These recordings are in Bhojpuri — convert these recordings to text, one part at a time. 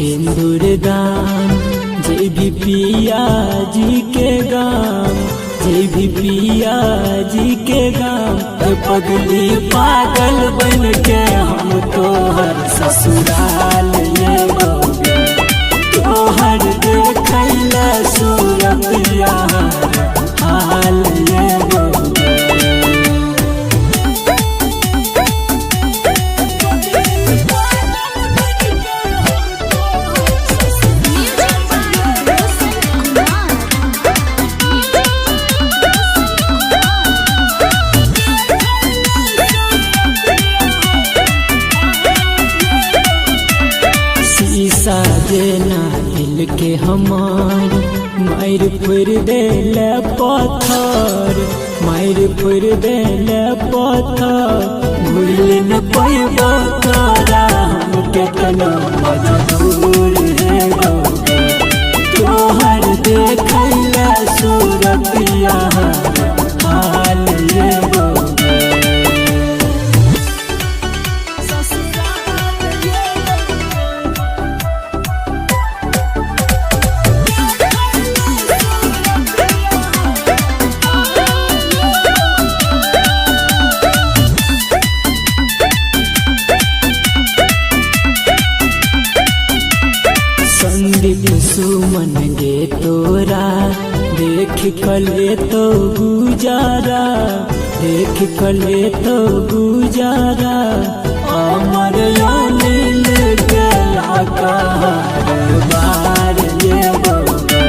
सिंदूर दान जय भी पिया जी के गाम, जय भी पिया जी के गाम। पगली पागल बन के हम तोहर ससुराल ये गौगे, तोहर देखैला सूरत यार हाल ये गौगे। साजना दिल के हमार मायर पुर देल पत्थर, मायर पुर देल पत्थर। भूल न पैबो तोरा हम केतना मजबूर है गौगे, तोहर देखैला सूरत यार हाल ये गौगे। संदीप सुमन गे तोरा देख कले तो गुजारा, देख कले तो गुजारा। अमर अनिल गेला कहर बार ये गौगे,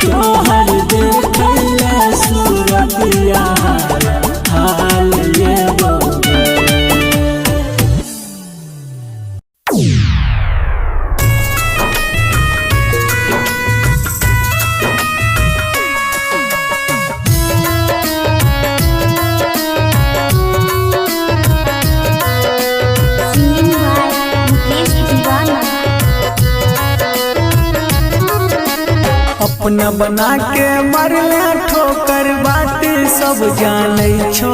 तोहर देखैला सूरत यार हाल ये गौगे। अपना बना के मरला ठोकर बात सब जानै छो,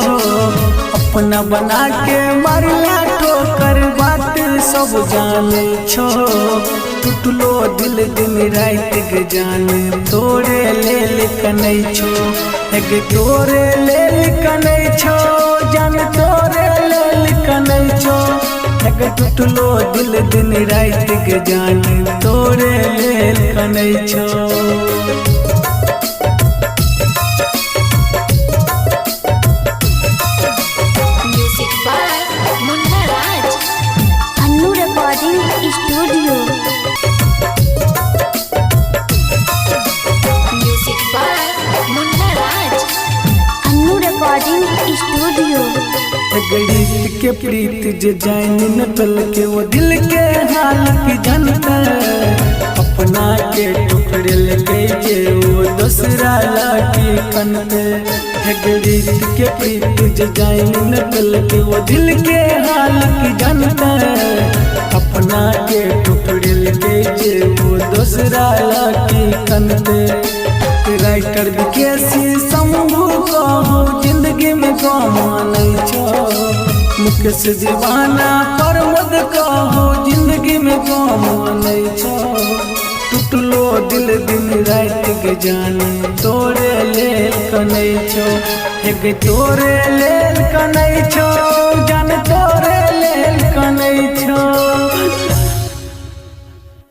अपना बना के मरला ठोकर बात सब जानै छो। टूटलो दिल दिन रात के जाने तोरे लेल कनै छो, एक तोरे लेल कनै छो जान तोरे लेल कनै छो। एक टूटलो दिल दिन रात के जाने तोरे लेल कनै छो। Studio music by Munna Raj, Annu recording studio. गणित के प्रीत जे जान न तल के वो दिल के हाल की जनता, अपना के टुकड़े लेके जे वो दूसरा लाठी कनते। गणित के प्रीत जे जान न तल के वो दिल के हाल की जनता, अपना के टुकड़े लेके जे वो दूसरा लाठी कनते। राइटर विकेसी शंभू कहो जिंदगी में कमानै छो, मुकेश दीवाना प्रमोद कहो जिंदगी में कमानै छो। टूटलो दिल दिन रात के जाने तोरे लेल कनै छो, एक तोरे लेल कनै